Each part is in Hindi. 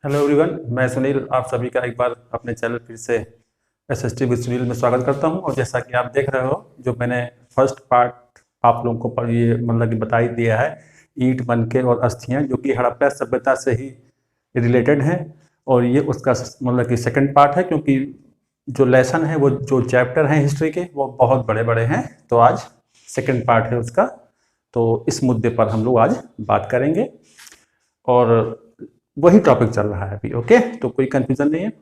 हेलो एवरीवन, मैं सुनील आप सभी का एक बार अपने चैनल फिर से एसएसटी विद सुनील में स्वागत करता हूं। और जैसा कि आप देख रहे हो, जो मैंने फर्स्ट पार्ट आप लोगों को पर ये मतलब कि बता ही दिया है, ईंट बनके और अस्थियां, जो कि हड़प्पा सभ्यता से ही रिलेटेड हैं। और ये उसका मतलब कि सेकंड पार्ट है, क्योंकि जो लेसन है, वो जो चैप्टर हैं हिस्ट्री के, वो बहुत बड़े बड़े हैं। तो आज सेकंड पार्ट है उसका, तो इस मुद्दे पर हम लोग आज बात करेंगे और वही टॉपिक चल रहा है अभी। ओके, तो कोई कंफ्यूजन नहीं है।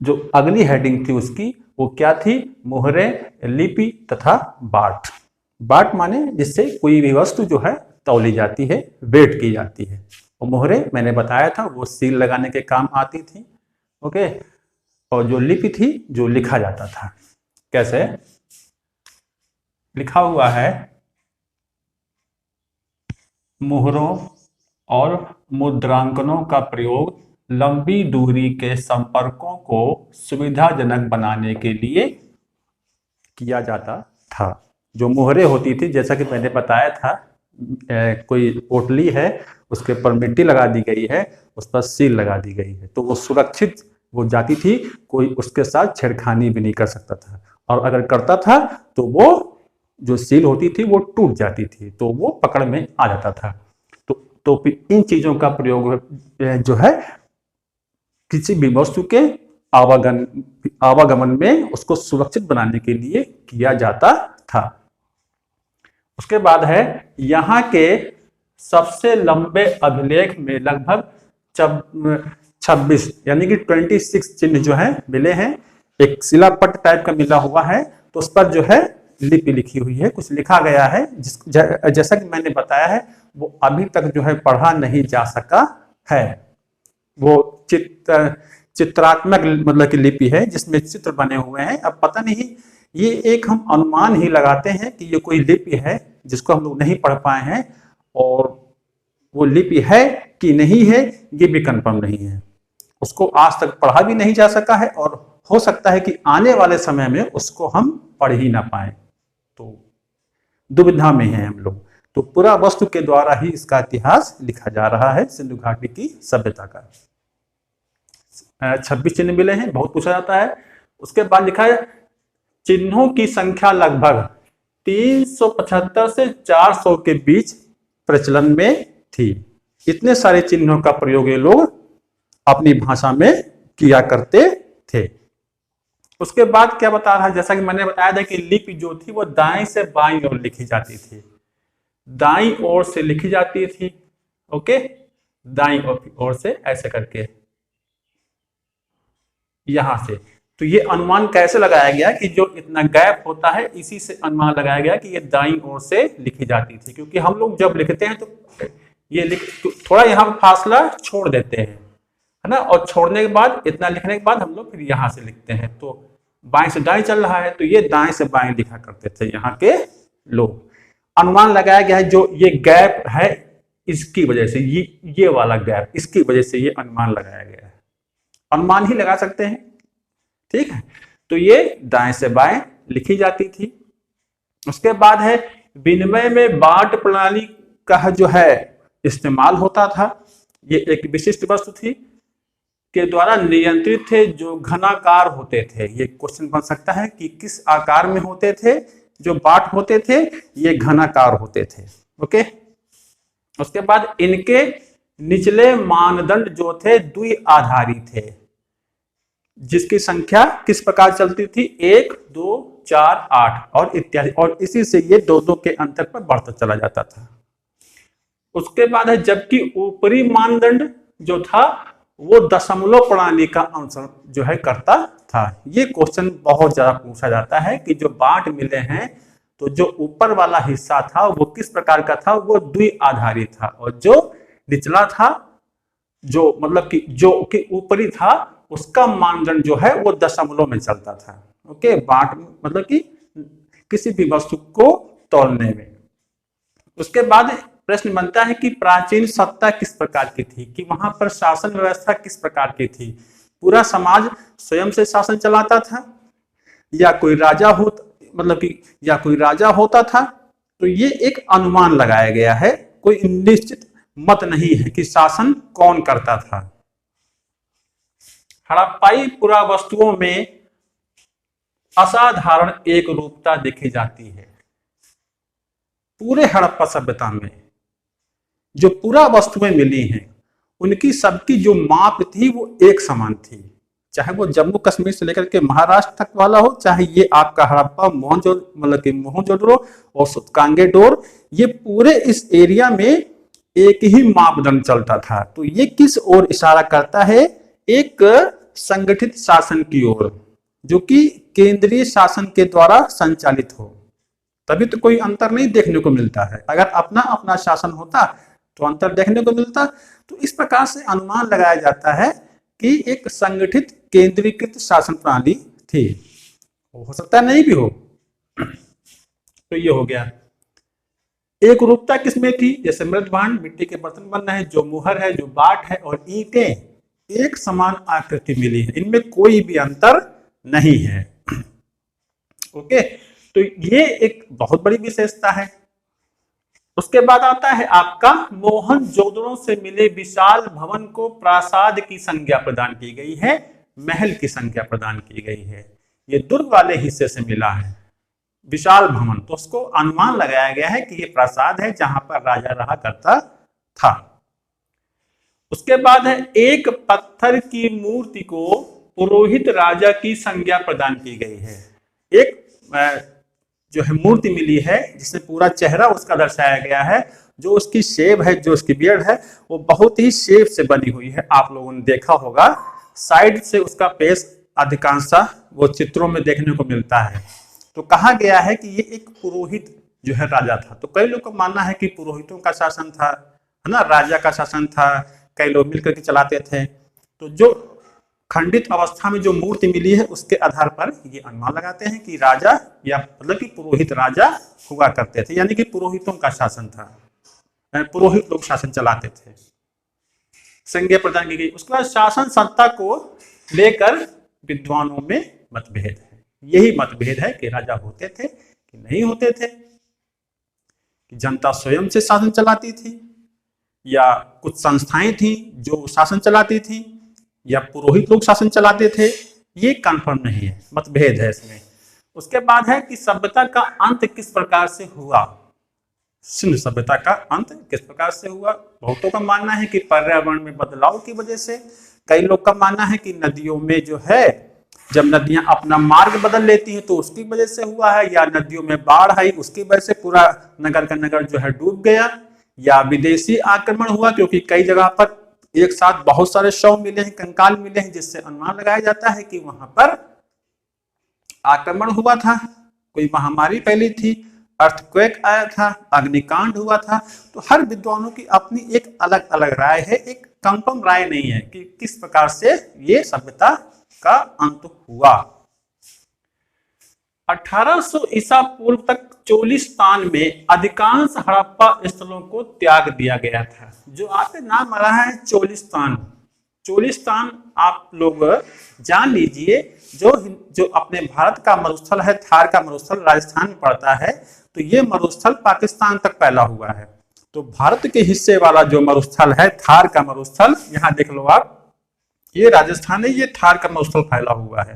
जो अगली हेडिंग थी उसकी, वो क्या थी? मोहरे, लिपि तथा बाट। बाट माने जिससे कोई भी वस्तु जो है तौली जाती है, वेट की जाती है। और मोहरे मैंने बताया था, वो सील लगाने के काम आती थी। ओके, और जो लिपि थी, जो लिखा जाता था। कैसे लिखा हुआ है? मोहरों और मुद्रांकनों का प्रयोग लंबी दूरी के संपर्कों को सुविधाजनक बनाने के लिए किया जाता था। जो मोहरें होती थी, जैसा कि मैंने बताया था, कोई पोटली है, उसके ऊपर मिट्टी लगा दी गई है, उस पर सील लगा दी गई है, तो वो सुरक्षित वो जाती थी। कोई उसके साथ छेड़खानी भी नहीं कर सकता था, और अगर करता था तो वो जो सील होती थी वो टूट जाती थी, तो वो पकड़ में आ जाता था। तो इन चीजों का प्रयोग जो है किसी भी वस्तु के आवागमन में उसको सुरक्षित बनाने के लिए किया जाता था। उसके बाद है, यहाँ के सबसे लंबे अभिलेख में लगभग 26 यानी कि 26 चिन्ह जो है मिले हैं। एक शिलापट टाइप का मिला हुआ है, तो उस पर जो है लिपि लिखी हुई है, कुछ लिखा गया है। जैसा कि मैंने बताया है, वो अभी तक जो है पढ़ा नहीं जा सका है। वो चित्रात्मक मतलब की लिपि है, जिसमें चित्र बने हुए हैं। अब पता नहीं, ये एक हम अनुमान ही लगाते हैं कि ये कोई लिपि है जिसको हम लोग नहीं पढ़ पाए हैं, और वो लिपि है कि नहीं है ये भी कंफर्म नहीं है। उसको आज तक पढ़ा भी नहीं जा सका है, और हो सकता है कि आने वाले समय में उसको हम पढ़ ही ना पाए। तो दुविधा में हैं हम लोग। तो पूरा वस्तु के द्वारा ही इसका इतिहास लिखा जा रहा है, सिंधु घाटी की सभ्यता का। 26 चिन्ह मिले हैं, बहुत पूछा जाता है। उसके बाद लिखा है, चिन्हों की संख्या लगभग 375 से 400 के बीच प्रचलन में थी। इतने सारे चिन्हों का प्रयोग ये लोग अपनी भाषा में किया करते थे। उसके बाद क्या बता रहा है? जैसा कि मैंने बताया था कि लिपि जो थी वो दाएं से बाईं ओर लिखी जाती थी, दाईं ओर से लिखी जाती थी। ओके, दाईं ओर से ऐसे करके यहां से। तो ये अनुमान कैसे लगाया गया कि जो इतना गैप होता है, इसी से अनुमान लगाया गया कि ये दाईं ओर से लिखी जाती थी। क्योंकि हम लोग जब लिखते हैं तो ये थोड़ा यहाँ पर फासला छोड़ देते हैं, है ना, और छोड़ने के बाद इतना लिखने के बाद हम लोग फिर यहां से लिखते हैं। तो बाएं से दाएं चल रहा है, तो ये दाएं से बाएं लिखा करते थे यहाँ के लोग। अनुमान लगाया गया है जो ये गैप है, इसकी वजह से ये वाला गैप, इसकी वजह से ये अनुमान लगाया गया है। अनुमान ही लगा सकते हैं, ठीक है। तो ये दाएं से बाएं लिखी जाती थी। उसके बाद है, विनिमय में बाट प्रणाली का जो है इस्तेमाल होता था। ये एक विशिष्ट वस्तु थी के द्वारा नियंत्रित थे, जो घनाकार होते थे। ये क्वेश्चन बन सकता है कि किस आकार में होते थे जो बाट होते थे? ये घनाकार होते थे। ओके, उसके बाद इनके निचले मानदंड जो थे द्विआधारी थे, जिसकी संख्या किस प्रकार चलती थी? 1, 2, 4, 8 और इत्यादि, और इसी से ये दो दो के अंतर पर बढ़ता चला जाता था। उसके बाद है, जबकि ऊपरी मानदंड जो था वो दशमलव प्रणाली का अनुसरण जो है करता था। ये क्वेश्चन बहुत ज्यादा पूछा जाता है कि जो बाट मिले हैं, तो जो ऊपर वाला हिस्सा था वो किस प्रकार का था? वो द्विआधारी था, और जो निचला था, जो मतलब कि जो कि ऊपरी था, उसका मानदंड जो है वो दशमलव में चलता था। ओके, बाट मतलब कि किसी भी वस्तु को तौलने में। उसके बाद प्रश्न बनता है कि प्राचीन सत्ता किस प्रकार की थी, कि वहां पर शासन व्यवस्था किस प्रकार की थी? पूरा समाज स्वयं से शासन चलाता था, या कोई राजा मतलब कि या कोई राजा होता था? तो ये एक अनुमान लगाया गया है, कोई निश्चित मत नहीं है कि शासन कौन करता था। हड़प्पाई पुरावस्तुओं में असाधारण एक रूपता देखी जाती है। पूरे हड़प्पा सभ्यता में जो पुरावस्तुएं मिली हैं उनकी सबकी जो माप थी वो एक समान थी, चाहे वो जम्मू कश्मीर से लेकर के महाराष्ट्र तक वाला हो, चाहे ये आपका हड़प्पा मोहनजोदड़ो और सूतकांगेडोर, ये पूरे इस एरिया में एक ही मापदंड चलता था। तो ये किस ओर इशारा करता है? एक संगठित शासन की ओर, जो कि केंद्रीय शासन के द्वारा संचालित हो। तभी तो कोई अंतर नहीं देखने को मिलता है। अगर अपना अपना शासन होता तो अंतर देखने को मिलता। तो इस प्रकार से अनुमान लगाया जाता है कि एक संगठित केंद्रीकृत शासन प्रणाली थी। हो सकता है नहीं भी हो। तो ये हो गया। एक रूपता किसमें थी? जैसे मृद भांड, मिट्टी के बर्तन बन रहे हैं, जो मुहर है, जो बाट है और ईंटें एक समान आकृति मिली है, इनमें कोई भी अंतर नहीं है। ओके, तो ये एक बहुत बड़ी विशेषता है। उसके बाद आता है आपका मोहनजोदड़ो से मिले विशाल भवन को प्रासाद की संज्ञा प्रदान की गई है, महल की संज्ञा प्रदान की गई है। ये दुर्ग वाले हिस्से से मिला है विशाल भवन, तो उसको अनुमान लगाया गया है कि ये प्रासाद है जहां पर राजा रहा करता था। उसके बाद है एक पत्थर की मूर्ति को पुरोहित राजा की संज्ञा प्रदान की गई है। एक जो है मूर्ति मिली है जिसमें पूरा चेहरा उसका दर्शाया गया है, जो उसकी शेव है, जो उसकी बियर्ड है, वो बहुत ही शेव से बनी हुई है। आप लोगों ने देखा होगा साइड से उसका फेस अधिकांशतः वो चित्रों में देखने को मिलता है। तो कहा गया है कि ये एक पुरोहित जो है राजा था। तो कई लोग का मानना है कि पुरोहितों का शासन था, है ना, राजा का शासन था, कई लोग मिलकर के चलाते थे। तो जो खंडित अवस्था में जो मूर्ति मिली है उसके आधार पर ये अनुमान लगाते हैं कि राजा या मतलब कि पुरोहित राजा हुआ करते थे, यानी कि पुरोहितों का शासन था, पुरोहित लोग शासन चलाते थे। संज्ञा प्रदान की गई। उसके बाद शासन सत्ता को लेकर विद्वानों में मतभेद है। यही मतभेद है कि राजा होते थे कि नहीं होते थे, कि जनता स्वयं से शासन चलाती थी या कुछ संस्थाएं थी जो शासन चलाती थी या पुरोहित लोग शासन चलाते थे, ये कंफर्म नहीं है, मतभेद है इसमें। उसके बाद है कि सभ्यता का अंत किस प्रकार से हुआ। सिंधु सभ्यता का अंत किस प्रकार से हुआ? बहुतों का मानना है कि पर्यावरण में बदलाव की वजह से। कई लोग का मानना है कि नदियों में जो है, जब नदियां अपना मार्ग बदल लेती हैं तो उसकी वजह से हुआ है, या नदियों में बाढ़ आई उसकी वजह से पूरा नगर का नगर जो है डूब गया, या विदेशी आक्रमण हुआ, क्योंकि कई जगह पर एक साथ बहुत सारे शव मिले हैं, कंकाल मिले हैं, जिससे अनुमान लगाया जाता है कि वहां पर आक्रमण हुआ था, कोई महामारी फैली थी, अर्थक्वेक आया था, अग्निकांड हुआ था। तो हर विद्वानों की अपनी एक अलग अलग राय है, एक कंफर्म राय नहीं है कि किस प्रकार से ये सभ्यता का अंत हुआ। 1800 ईसा पूर्व तक चोलिस्तान में अधिकांश हड़प्पा स्थलों को त्याग दिया गया था। जो आपके नाम आ रहा है चोलिस्तान, चोलिस्तान आप लोग जान लीजिए, जो अपने भारत का मरुस्थल है, थार का मरुस्थल राजस्थान में पड़ता है, तो ये मरुस्थल पाकिस्तान तक फैला हुआ है। तो भारत के हिस्से वाला जो मरुस्थल है, थार का मरुस्थल, यहाँ देख लो आप, ये राजस्थान है, ये थार का मरुस्थल फैला हुआ है।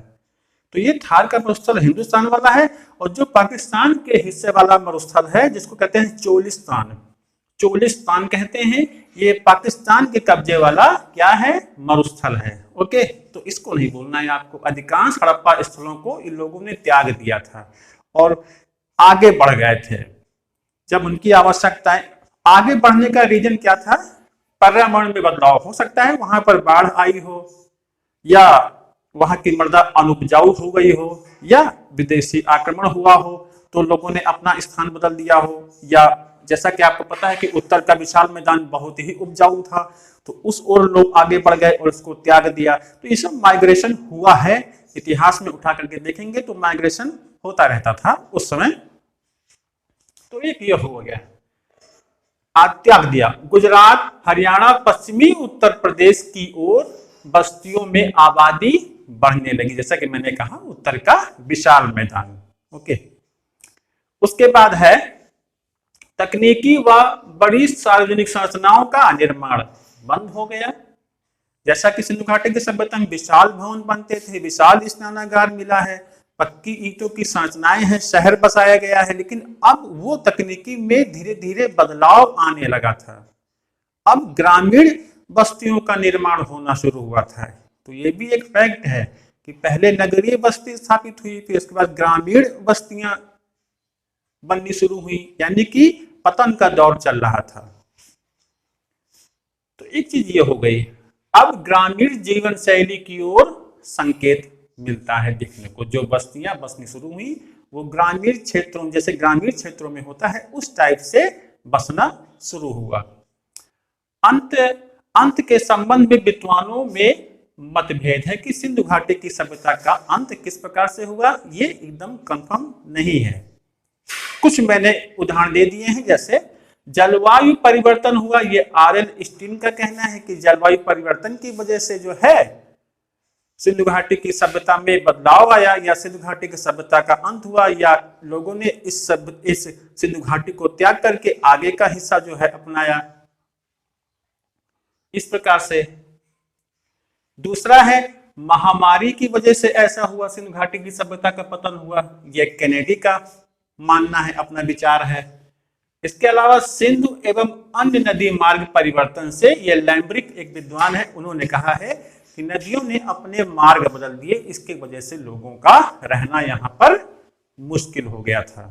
तो ये थार का मरुस्थल हिंदुस्तान वाला है, और जो पाकिस्तान के हिस्से वाला मरुस्थल है जिसको कहते हैं चोलिस्तान, चोलिस्तान कहते हैं, ये पाकिस्तान के कब्जे वाला क्या है, मरुस्थल है। ओके, तो इसको नहीं बोलना है आपको। अधिकांश हड़प्पा स्थलों को इन लोगों ने त्याग दिया था और आगे बढ़ गए थे जब उनकी आवश्यकताएं। आगे बढ़ने का रीजन क्या था? पर्यावरण में बदलाव हो सकता है, वहां पर बाढ़ आई हो, या वहां की मृदा अनुपजाऊ हो गई हो, या विदेशी आक्रमण हुआ हो तो लोगों ने अपना स्थान बदल दिया हो, या जैसा कि आपको पता है कि उत्तर का विशाल मैदान बहुत ही उपजाऊ था तो उस ओर लोग आगे बढ़ गए और उसको त्याग दिया। तो ये सब माइग्रेशन हुआ है, इतिहास में उठा करके देखेंगे तो माइग्रेशन होता रहता था उस समय। तो एक ये हो गया, त्याग दिया। गुजरात, हरियाणा, पश्चिमी उत्तर प्रदेश की ओर बस्तियों में आबादी बढ़ने लगी, जैसा कि मैंने कहा उत्तर का विशाल मैदान। ओके, उसके बाद है तकनीकी व बड़ी सार्वजनिक संरचनाओं का निर्माण बंद हो गया। जैसा कि सिंधु घाटी की सभ्यता में विशाल भवन बनते थे, विशाल स्नानागार मिला है, पक्की ईंटों की संरचनाएं हैं, शहर बसाया गया है, लेकिन अब वो तकनीकी में धीरे धीरे बदलाव आने लगा था। अब ग्रामीण बस्तियों का निर्माण होना शुरू हुआ था। तो ये भी एक फैक्ट है कि पहले नगरीय बस्ती स्थापित हुई, फिर उसके बाद ग्रामीण बस्तियां बननी शुरू हुई, यानी कि पतन का दौर चल रहा था। तो एक चीज ये हो गई। अब ग्रामीण जीवन शैली की ओर संकेत मिलता है देखने को। जो बस्तियां बसनी शुरू हुई वो ग्रामीण क्षेत्रों, जैसे ग्रामीण क्षेत्रों में होता है उस टाइप से बसना शुरू हुआ। अंत के संबंध में विद्वानों में मतभेद है कि सिंधु घाटी की सभ्यता का अंत किस प्रकार से हुआ, ये एकदम कंफर्म नहीं है। कुछ मैंने उदाहरण दे दिए हैं, जैसे जलवायु परिवर्तन हुआ। ये आर.एल. स्टीन का कहना है कि जलवायु परिवर्तन की वजह से जो है सिंधु घाटी की सभ्यता में बदलाव आया, या सिंधु घाटी की सभ्यता का अंत हुआ, या लोगों ने इस सिंधु घाटी को त्याग करके आगे का हिस्सा जो है अपनाया, इस प्रकार से। दूसरा है महामारी की वजह से ऐसा हुआ, सिंधु घाटी की सभ्यता का पतन हुआ। ये कैनेडी का मानना है, अपना विचार है। इसके अलावा सिंधु एवं अन्य नदी मार्ग परिवर्तन से, ये लैम्ब्रिक एक विद्वान है, उन्होंने कहा है कि नदियों ने अपने मार्ग बदल दिए, इसके वजह से लोगों का रहना यहां पर मुश्किल हो गया था।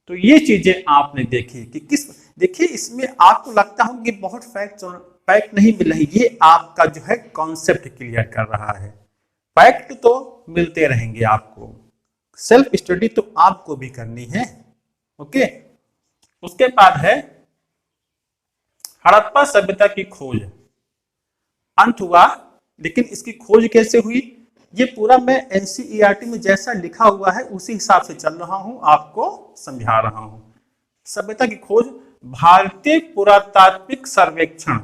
तो ये चीजें आपने देखी कि देखिए इसमें आपको लगता हो कि बहुत फैक्ट नहीं मिल रही, ये आपका जो है कॉन्सेप्ट क्लियर कर रहा है। फैक्ट तो मिलते रहेंगे आपको, सेल्फ स्टडी तो आपको भी करनी है। ओके, उसके बाद है हड़प्पा सभ्यता की खोज। अंत हुआ, लेकिन इसकी खोज कैसे हुई, ये पूरा मैं एनसीईआरटी में जैसा लिखा हुआ है उसी हिसाब से चल रहा हूं, आपको समझा रहा हूं। सभ्यता की खोज भारतीय पुरातात्विक सर्वेक्षण,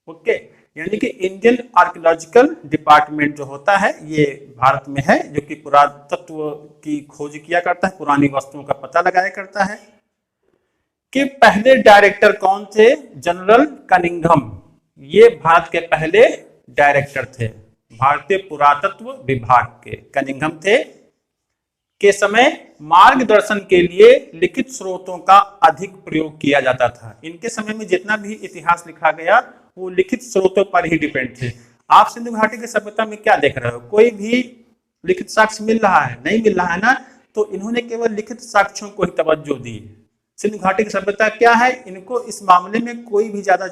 ओके, यानी कि इंडियन आर्कियोलॉजिकल डिपार्टमेंट जो होता है ये भारत में है, जो कि पुरातत्व की खोज किया करता है, पुरानी वस्तुओं का पता लगाया करता है। कि पहले डायरेक्टर कौन थे, जनरल कनिंघम, ये भारत के पहले डायरेक्टर थे भारतीय पुरातत्व विभाग के, कनिंघम थे। के समय मार्गदर्शन के लिए लिखित स्रोतों का अधिक प्रयोग किया जाता था। इनके समय में जितना भी इतिहास लिखा गया वो लिखित स्रोतों पर ही डिपेंड थे। आप सिंधु घाटी की सभ्यता में क्या देख रहे हो, कोई भी लिखित साक्ष्य मिल रहा है, नहीं मिल रहा है ना, तो इन्होंने केवल लिखित साक्ष्यों को ही तवज्जो दी। सिंधु घाटी की सभ्यता क्या है, इनको इस मामले में कोई भी ज्यादा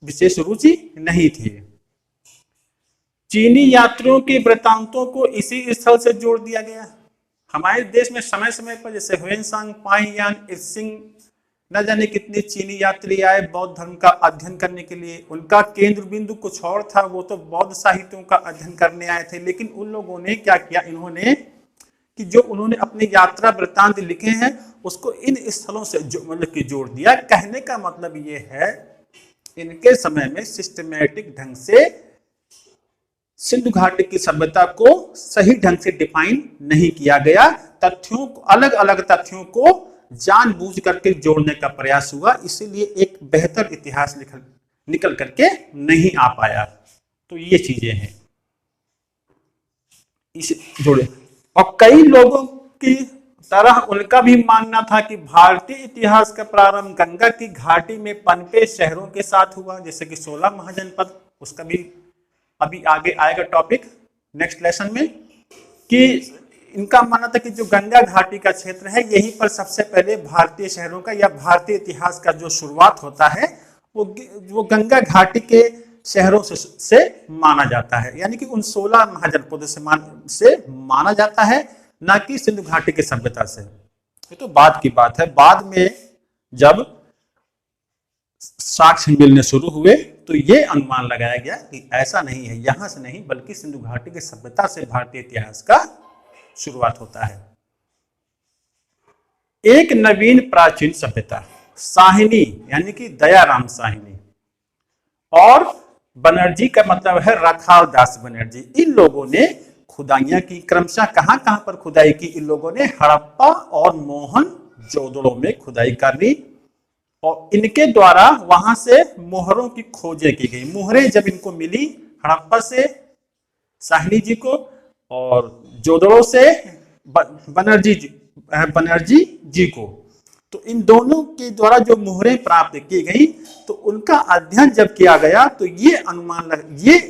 विशेष रुचि नहीं थी। चीनी यात्रियों के वृत्तांतों को इसी स्थल से जोड़ दिया गया। हमारे देश में समय समय पर जैसे ह्वेनसांग, पाहियान, इत्सिंग, न जाने कितने चीनी यात्री आए बौद्ध धर्म का अध्ययन करने के लिए। उनका केंद्र बिंदु कुछ और था, वो तो बौद्ध साहित्यों का अध्ययन करने आए थे, लेकिन उन लोगों ने क्या किया, इन्होंने कि जो उन्होंने अपने यात्रा वृत्तांत लिखे हैं उसको इन स्थलों से मतलब कि जोड़ दिया। कहने का मतलब ये है इनके समय में सिस्टमैटिक ढंग से सिंधु घाटी की सभ्यता को सही ढंग से डिफाइन नहीं किया गया। तथ्यों को, अलग अलग तथ्यों को जानबूझ करके जोड़ने का प्रयास हुआ, इसीलिए एक बेहतर इतिहास निकल करके नहीं आ पाया। तो ये चीजें हैं, इसे जोड़े। और कई लोगों की तरह उनका भी मानना था कि भारतीय इतिहास का प्रारंभ गंगा की घाटी में पनपे शहरों के साथ हुआ, जैसे कि 16 महाजनपद, उसका भी अभी आगे आएगा टॉपिक नेक्स्ट लेसन में। कि इनका मानना था कि जो गंगा घाटी का क्षेत्र है यहीं पर सबसे पहले भारतीय शहरों का या भारतीय इतिहास का जो शुरुआत होता है वो गंगा घाटी के शहरों से माना जाता है, यानी कि उन 16 महाजनपदों से माना जाता है, ना कि सिंधु घाटी की सभ्यता से। ये तो बाद की बात है। बाद में जब साक्ष्य मिलने शुरू हुए तो ये अनुमान लगाया गया कि ऐसा नहीं है, यहां से नहीं बल्कि सिंधु घाटी की सभ्यता से भारतीय इतिहास का शुरुआत होता है। एक नवीन प्राचीन सभ्यता, साहिनी यानी कि दयाराम साहिनी और बनर्जी का मतलब है रखाल दास बनर्जी, इन लोगों ने खुदाइयां की। क्रमशः कहां कहां पर खुदाई की इन लोगों ने, हड़प्पा और मोहन जोदड़ों में खुदाई कर ली और इनके द्वारा वहां से मोहरों की खोजें की गई। मोहरें जब इनको मिली हड़प्पा से साहनी जी को और जोदड़ों से बनर्जी जी को, तो इन दोनों के द्वारा जो मोहरें प्राप्त की गई तो उनका अध्ययन जब किया गया तो ये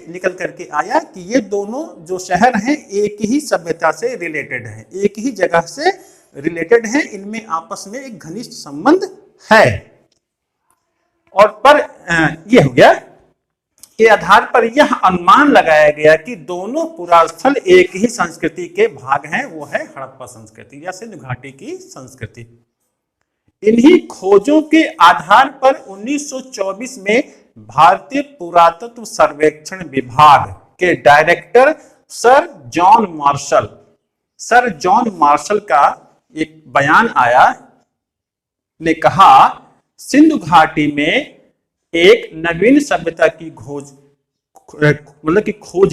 निकल करके आया कि ये दोनों जो शहर हैं एक ही सभ्यता से रिलेटेड हैं, एक ही जगह से रिलेटेड हैं, इनमें आपस में एक घनिष्ठ संबंध है। और पर ये हो गया के आधार पर यह अनुमान लगाया गया कि दोनों पुरास्थल एक ही संस्कृति के भाग हैं, वो है हड़प्पा संस्कृति या सिंधु घाटी की संस्कृति। इन्हीं खोजों के आधार पर 1924 में भारतीय पुरातत्व सर्वेक्षण विभाग के डायरेक्टर सर जॉन मार्शल का एक बयान आया, ने कहा सिंधु घाटी में एक नवीन सभ्यता की खोज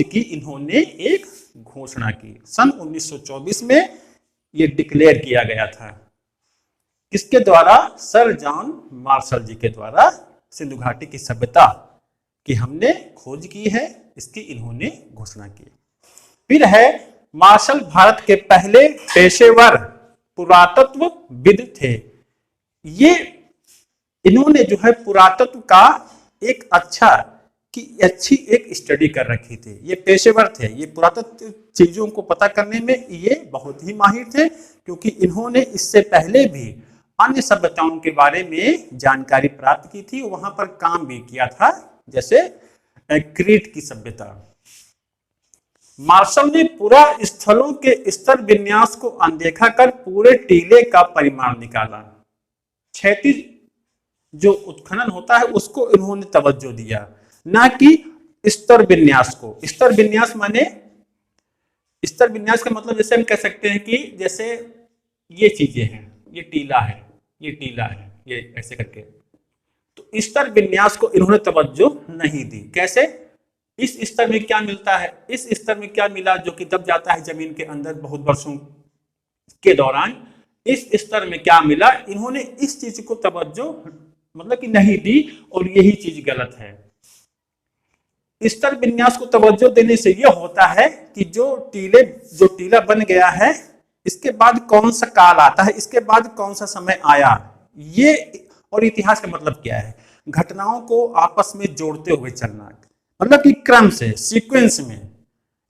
की इन्होंने एक घोषणा की। सन 1924 में यह डिक्लेयर किया गया था। किसके द्वारा? सर जॉन मार्शल जी के द्वारा सिंधु घाटी की सभ्यता की हमने खोज की है, इसकी इन्होंने घोषणा की। फिर है मार्शल भारत के पहले पेशेवर पुरातत्वविद थे। ये इन्होंने जो है पुरातत्व का एक अच्छी एक स्टडी कर रखी थी। ये पेशेवर थे, ये पुरातत्व चीजों को पता करने में ये बहुत ही माहिर थे, क्योंकि इन्होंने इससे पहले भी अन्य सभ्यताओं के बारे में जानकारी प्राप्त की थी, वहां पर काम भी किया था, जैसे क्रीट की सभ्यता। मार्शल ने पूरा स्थलों के स्तर विन्यास को अनदेखा कर पूरे टीले का परिमाण निकाला। क्षैतिज जो उत्खनन होता है उसको इन्होंने तवज्जो दिया, ना कि स्तर विन्यास को। स्तर विन्यास माने, स्तर विन्यास का मतलब जैसे हम कह सकते हैं कि जैसे ये चीजें हैं, ये टीला है, ये टीला है, ये ऐसे करके, तो स्तर विन्यास को इन्होंने तवज्जो नहीं दी। कैसे? इस स्तर में क्या मिलता है, इस स्तर में क्या मिला जो कि दब जाता है जमीन के अंदर बहुत वर्षों के दौरान, इस स्तर में क्या मिला, इन्होंने इस चीज को तवज्जो मतलब कि नहीं दी, और यही चीज गलत है। स्तर विन्यास को तवज्जो देने से यह होता है कि जो टीला बन गया है, इसके बाद कौन सा काल आता है, इसके बाद कौन सा समय आया, ये और इतिहास का मतलब क्या है, घटनाओं को आपस में जोड़ते हुए चलना, मतलब कि क्रम से, सीक्वेंस में।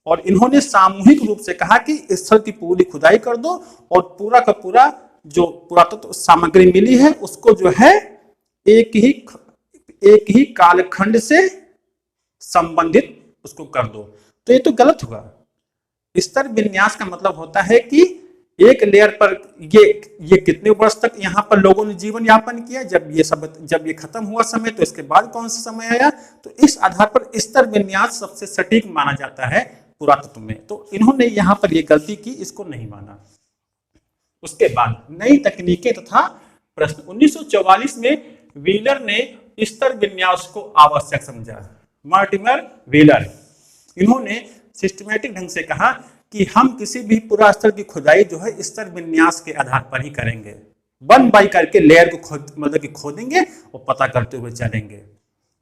और इन्होंने सामूहिक रूप से कहा कि स्थल की पूरी खुदाई कर दो और पूरा का पूरा जो पुरातत्व सामग्री मिली है उसको जो है एक ही कालखंड से संबंधित उसको कर दो। तो ये तो गलत हुआ। स्तर विन्यास का मतलब होता है कि एक लेयर पर ये कितने वर्ष तक यहाँ पर लोगों ने जीवन यापन किया, जब ये खत्म हुआ समय तो इसके बाद कौन सा समय आया, तो इस आधार पर स्तर विन्यास सबसे सटीक माना जाता है पुरातत्व में। तो इन्होंने यहाँ पर ये गलती की, इसको नहीं माना। उसके बाद नई तकनीकें तथा प्रश्न। 1944 में व्हीलर ने स्तर विन्यास को आवश्यक समझा। मार्टिमर व्हीलर, इन्होंने सिस्टमैटिक ढंग से कहा कि हम किसी भी पुरा स्तर की खुदाई जो है स्तर विन्यास के आधार पर ही करेंगे, वन बाई करके लेयर को खोदेंगे और पता करते हुए चलेंगे।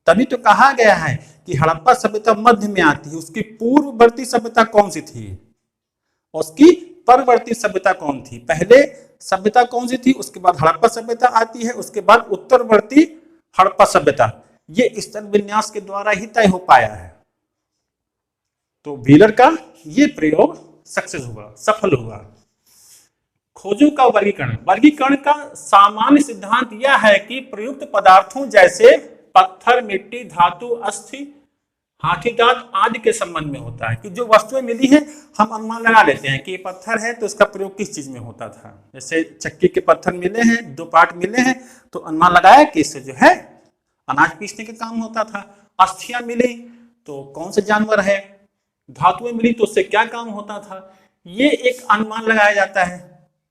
तभी तो कहा गया है कि हड़प्पा सभ्यता मध्य में आती है, उसकी पूर्ववर्ती सभ्यता कौन सी थी, उसकी परवर्ती सभ्यता कौन थी, पहले सभ्यता कौन सी थी, उसके बाद हड़प्पा सभ्यता आती है, उसके बाद उत्तरवर्ती हड़प्पा सभ्यता। ये स्तर विन्यास के द्वारा ही तय हो पाया है। तो व्हीलर का ये प्रयोग सफल हुआ। खोजों का वर्गीकरण का सामान्य सिद्धांत यह है कि प्रयुक्त पदार्थों जैसे पत्थर, मिट्टी, धातु, अस्थि, हाथी दांत आदि के संबंध में होता है कि जो वस्तुएं मिली हैं हम अनुमान लगा लेते हैं कि ये पत्थर है तो इसका प्रयोग किस चीज में होता था। जैसे चक्की के पत्थर मिले हैं, 2 पार्ट मिले हैं, तो अनुमान लगाया कि इससे जो है अनाज पीसने के काम होता था। अस्थियां मिली तो कौन से जानवर है, धातुएं मिली तो उससे क्या काम होता था। ये एक अनुमान लगाया जाता है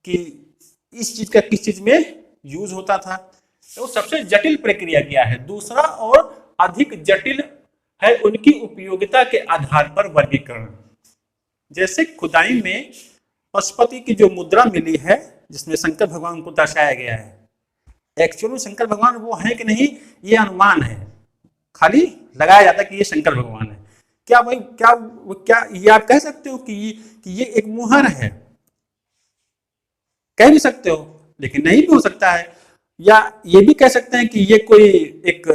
कि इस चीज का किस चीज में यूज होता था। तो सबसे जटिल प्रक्रिया क्या है? दूसरा और अधिक जटिल है उनकी उपयोगिता के आधार पर वर्गीकरण। जैसे खुदाई में पशुपति की जो मुद्रा मिली है जिसमें शंकर भगवान को दर्शाया गया है। एक्चुअली में शंकर भगवान वो है कि नहीं, ये अनुमान है, खाली लगाया जाता है कि ये शंकर भगवान है। क्या भाई, क्या ये आप कह सकते हो कि ये एक मुहर है? कह भी सकते हो, लेकिन नहीं भी हो सकता है। या ये भी कह सकते हैं कि ये कोई एक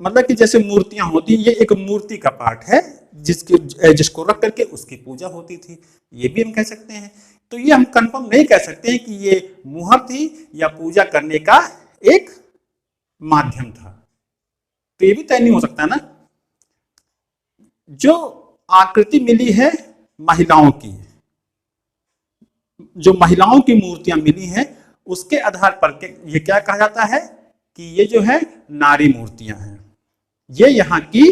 मतलब कि जैसे मूर्तियां होती, ये एक मूर्ति का पार्ट है जिसको रख करके उसकी पूजा होती थी, ये भी हम कह सकते हैं। तो ये हम कंफर्म नहीं कह सकते हैं कि ये मुहर थी या पूजा करने का एक माध्यम था, तो ये भी तय नहीं हो सकता ना। जो आकृति मिली है महिलाओं की, जो महिलाओं की मूर्तियां मिली हैं, उसके आधार पर ये क्या कहा जाता है कि ये जो है नारी मूर्तियां हैं, ये यहाँ की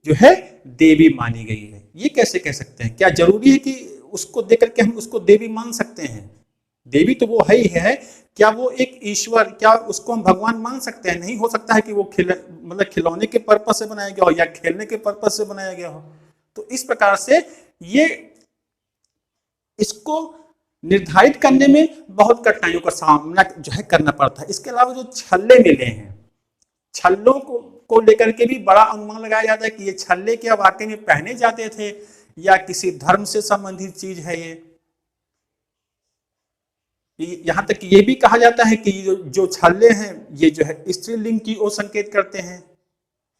जो है देवी मानी गई है। ये कैसे कह सकते हैं? क्या जरूरी है कि उसको देख करके हम उसको देवी मान सकते हैं? देवी तो वो है ही है, क्या वो एक ईश्वर, क्या उसको हम भगवान मान सकते हैं? नहीं हो सकता है कि वो मतलब खिलौने के पर्पज से बनाया गया हो या खेलने के पर्पज से बनाया गया हो। तो इस प्रकार से ये इसको निर्धारित करने में बहुत कठिनाइयों का सामना जो है करना पड़ता है। इसके अलावा जो छल्ले मिले हैं, छल्लों को लेकर के भी बड़ा अनुमान लगाया जाता है कि ये छल्ले क्या वाकई में पहने जाते थे या किसी धर्म से संबंधित चीज है। यहां तक ये भी कहा जाता है कि जो छल्ले हैं ये जो है स्त्रीलिंग की ओर संकेत करते हैं,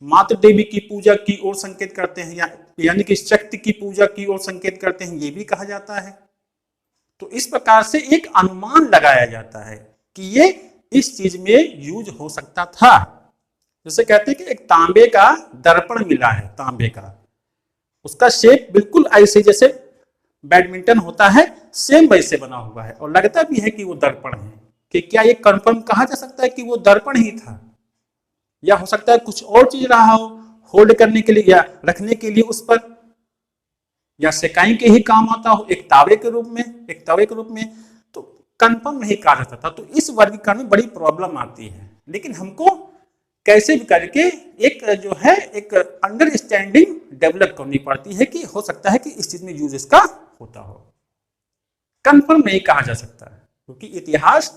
मातृ देवी की पूजा की ओर संकेत करते हैं, यानी कि शक्ति की पूजा की ओर संकेत करते हैं, ये भी कहा जाता है। तो इस प्रकार से एक अनुमान लगाया जाता है कि ये इस चीज में यूज हो सकता था। जैसे कहते हैं कि एक तांबे का दर्पण मिला है, तांबे का, उसका शेप बिल्कुल ऐसे जैसे बैडमिंटन होता है सेम वैसे बना हुआ है और लगता भी है कि वो दर्पण है। कि क्या ये कंफर्म कहा जा सकता है कि वो दर्पण ही था, या हो सकता है कुछ और चीज रहा हो होल्ड करने के लिए या रखने के लिए उस पर, या सेकाई के ही काम आता हो एक तवे के रूप में, तो कंफर्म नहीं कहा जा सकता। तो इस वर्गीकरण में बड़ी प्रॉब्लम आती है, लेकिन हमको कैसे भी करके एक जो है एक अंडरस्टैंडिंग डेवलप करनी पड़ती है कि हो सकता है कि इस चीज में यूज इसका होता हो। कंफर्म नहीं कहा जा सकता है क्योंकि इतिहास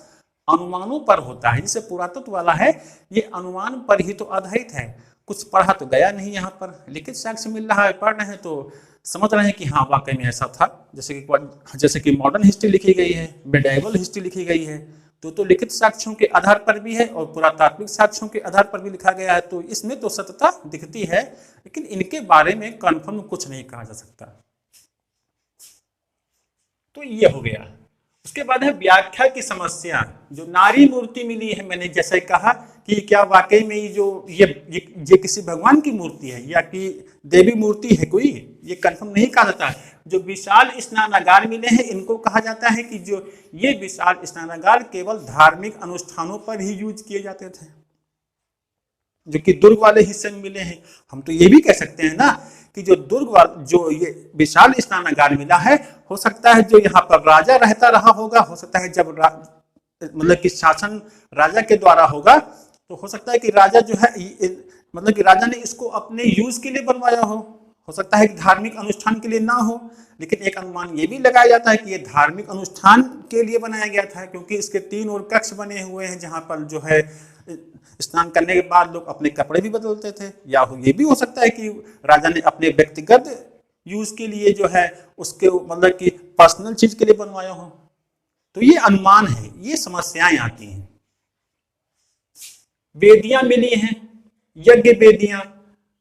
अनुमानों पर होता है। जैसे पुरातत्व वाला है, ये अनुमान पर ही तो आधारित है। कुछ पढ़ा तो गया नहीं, यहाँ पर लिखित साक्ष्य मिल रहा है, पढ़ रहे हैं तो समझ रहे हैं कि हाँ वाकई में ऐसा था। जैसे कि मॉडर्न हिस्ट्री लिखी गई है, मेडाइवल हिस्ट्री लिखी गई है, तो लिखित साक्ष्यों के आधार पर भी है और पुरातात्विक साक्ष्यों के आधार पर भी लिखा गया है, तो इसमें तो सत्यता दिखती है, लेकिन इनके बारे में कंफर्म कुछ नहीं कहा जा सकता। तो ये हो गया। उसके बाद है व्याख्या की समस्या। जो नारी मूर्ति मिली है, मैंने जैसे कहा कि क्या वाकई में ये किसी भगवान की मूर्ति है या कि देवी मूर्ति है कोई, ये कंफर्म नहीं कहा जाता है। जो विशाल स्नानागार मिले हैं, इनको कहा जाता है कि जो ये विशाल स्नानागार केवल धार्मिक अनुष्ठानों पर ही यूज किए जाते थे। जो कि दुर्ग वाले हिस्से में मिले हैं, हम तो ये भी कह सकते हैं ना कि जो ये विशाल स्नानागार मिला है, हो सकता है जो यहाँ पर राजा रहता रहा होगा, हो सकता है जब मतलब कि शासन राजा के द्वारा होगा, तो हो सकता है कि राजा जो है मतलब कि राजा ने इसको अपने यूज के लिए बनवाया हो सकता है कि धार्मिक अनुष्ठान के लिए ना हो, लेकिन एक अनुमान ये भी लगाया जाता है कि ये धार्मिक अनुष्ठान के लिए बनाया गया था, क्योंकि इसके 3 और कक्ष बने हुए हैं जहाँ पर जो है स्नान करने के बाद लोग अपने कपड़े भी बदलते थे। या ये भी हो सकता है कि राजा ने अपने व्यक्तिगत यूज के लिए जो है उसके मतलब कि पर्सनल चीज के लिए बनवाया हो। तो ये अनुमान है, ये समस्याएं आती हैं। वेदियां मिली हैं, यज्ञ वेदियां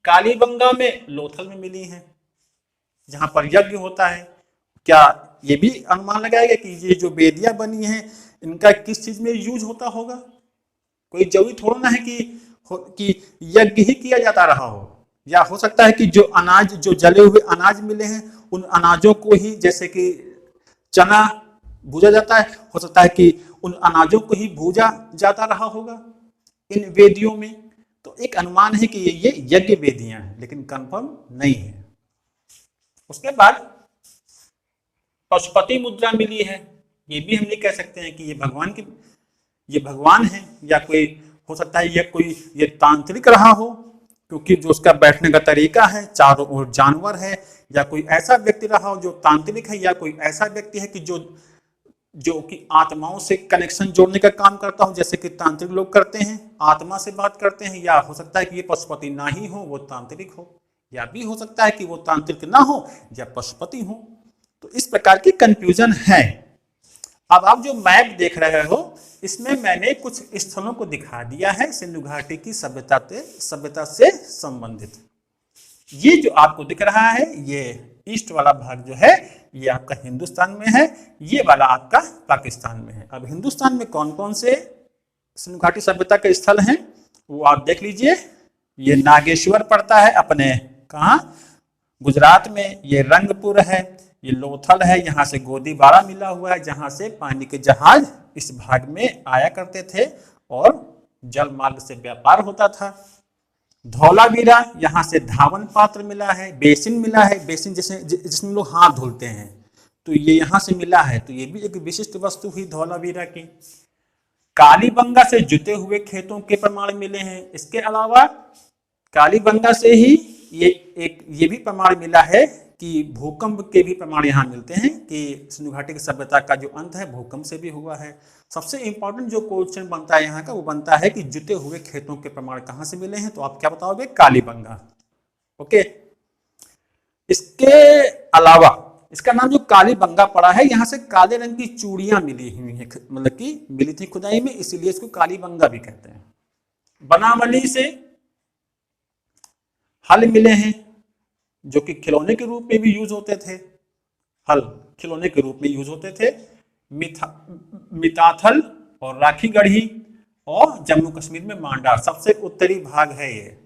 कालीबंगा में, लोथल में मिली हैं, जहां पर यज्ञ होता है। क्या ये भी अनुमान लगाया गया कि ये जो वेदियां बनी हैं इनका किस चीज में यूज होता होगा? कोई जरूरी थोड़ा ना है कि यज्ञ ही किया जाता रहा हो, या हो सकता है कि जो अनाज, जो जले हुए अनाज मिले हैं, उन अनाजों को ही, जैसे कि चना भूजा जाता है, हो सकता है कि उन अनाजों को ही भूजा जाता रहा होगा इन वेदियों में। तो एक अनुमान है कि ये यज्ञ वेदियां हैं, लेकिन कंफर्म नहीं है। उसके बाद पशुपति मुद्रा मिली है, ये भी हम नहीं कह सकते हैं कि ये भगवान है, या कोई हो सकता है ये तांत्रिक रहा हो, क्योंकि जो उसका बैठने का तरीका है, चारों ओर जानवर है, या कोई ऐसा व्यक्ति रहा हो जो तांत्रिक है, या कोई ऐसा व्यक्ति है कि जो जो कि आत्माओं से कनेक्शन जोड़ने का काम करता हूं, जैसे कि तांत्रिक लोग करते हैं, आत्मा से बात करते हैं, या हो सकता है कि ये पशुपति ना ही हो, वो तांत्रिक हो, या भी हो सकता है कि वो तांत्रिक ना हो या पशुपति हो। तो इस प्रकार की कंफ्यूजन है। अब आप जो मैप देख रहे हो इसमें मैंने कुछ स्थलों को दिखा दिया है सिंधु घाटी की सभ्यता से संबंधित। ये जो आपको दिख रहा है ये ईस्ट वाला भाग जो है ये आपका हिंदुस्तान में है, ये वाला आपका पाकिस्तान में है। अब हिंदुस्तान में कौन कौन से सिंधु घाटी सभ्यता के स्थल हैं वो आप देख लीजिए। ये नागेश्वर पड़ता है अपने कहाँ, गुजरात में। ये रंगपुर है, ये लोथल है, यहाँ से गोदीबाड़ा मिला हुआ है जहाँ से पानी के जहाज इस भाग में आया करते थे और जल मार्ग से व्यापार होता था। धौलावीरा, यहाँ से धावन पात्र मिला है, बेसिन मिला है, बेसिन जिसमें लोग हाथ धुलते हैं, तो ये यहाँ से मिला है, तो ये भी एक विशिष्ट वस्तु हुई धौलावीरा की। कालीबंगा से जुते हुए खेतों के प्रमाण मिले हैं। इसके अलावा कालीबंगा से ही ये भी प्रमाण मिला है कि भूकंप के भी प्रमाण यहाँ मिलते हैं कि सिंधु घाटी की सभ्यता का जो अंत है भूकंप से भी हुआ है। सबसे इंपॉर्टेंट जो क्वेश्चन बनता है यहाँ का वो बनता है कि जुते हुए खेतों के प्रमाण कहाँ से मिले हैं, तो आप क्या बताओगे, कालीबंगा। ओके, इसके अलावा इसका नाम जो कालीबंगा पड़ा है, यहाँ से काले रंग की चूड़ियां मिली हुई हैं, मतलब कि मिली थी खुदाई में, इसीलिए इसको कालीबंगा भी कहते हैं। बनावली से हल मिले हैं जो कि खिलौने के रूप में भी यूज होते थे, हल खिलौने के रूप में यूज होते थे। मिताथल और राखी गढ़ी और जम्मू कश्मीर में मांडा, सबसे उत्तरी भाग है ये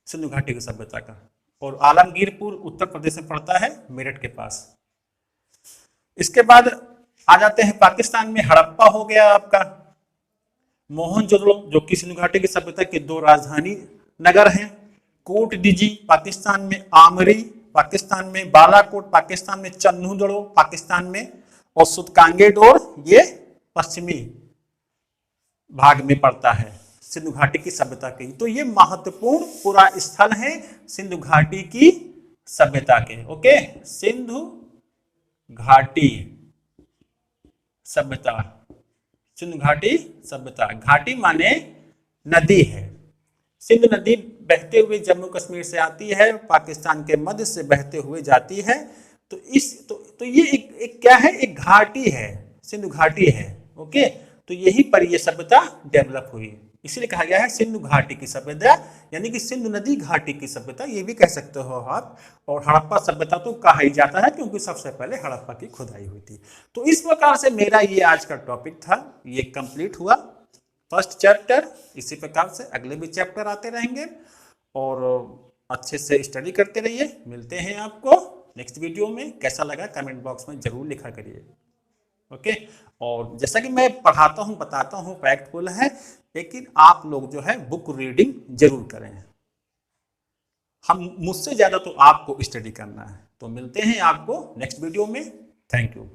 सिंधु घाटी की सभ्यता का। और आलमगीरपुर उत्तर प्रदेश में पड़ता है, मेरठ के पास। इसके बाद आ जाते हैं पाकिस्तान में, हड़प्पा हो गया आपका, मोहनजोदड़ो जो कि सिंधु घाटी की सभ्यता के दो राजधानी नगर हैं, कोट डिजी पाकिस्तान में, आमरी पाकिस्तान में, बालाकोट पाकिस्तान में, चन्नूदड़ो पाकिस्तान में, और सुतकांगेडोर ये पश्चिमी भाग में पड़ता है सिंधु घाटी की सभ्यता की। तो ये महत्वपूर्ण पूरा स्थल है सिंधु घाटी की सभ्यता के। ओके, सिंधु घाटी सभ्यता, सिंधु घाटी सभ्यता, घाटी माने नदी है। सिंध नदी बहते हुए जम्मू कश्मीर से आती है, पाकिस्तान के मध्य से बहते हुए जाती है। तो ये एक क्या है, एक घाटी है, सिंधु घाटी है। ओके, तो यही पर ये सभ्यता डेवलप हुई, इसलिए कहा गया है सिंधु घाटी की सभ्यता, यानी कि सिंधु नदी घाटी की सभ्यता, ये भी कह सकते हो आप। और हड़प्पा सभ्यता तो कहा ही जाता है क्योंकि सबसे पहले हड़प्पा की खुदाई हुई थी। तो इस प्रकार से मेरा ये आज का टॉपिक था, ये कंप्लीट हुआ फर्स्ट चैप्टर। इसी प्रकार से अगले भी चैप्टर आते रहेंगे और अच्छे से स्टडी करते रहिए। मिलते हैं आपको नेक्स्ट वीडियो में। कैसा लगा कमेंट बॉक्स में जरूर लिखा करिए। ओके, और जैसा कि मैं पढ़ाता हूँ बताता हूँ फैक्टफुल है, लेकिन आप लोग जो है बुक रीडिंग जरूर करें। हम मुझसे ज्यादा तो आपको स्टडी करना है। तो मिलते हैं आपको नेक्स्ट वीडियो में। Thank you.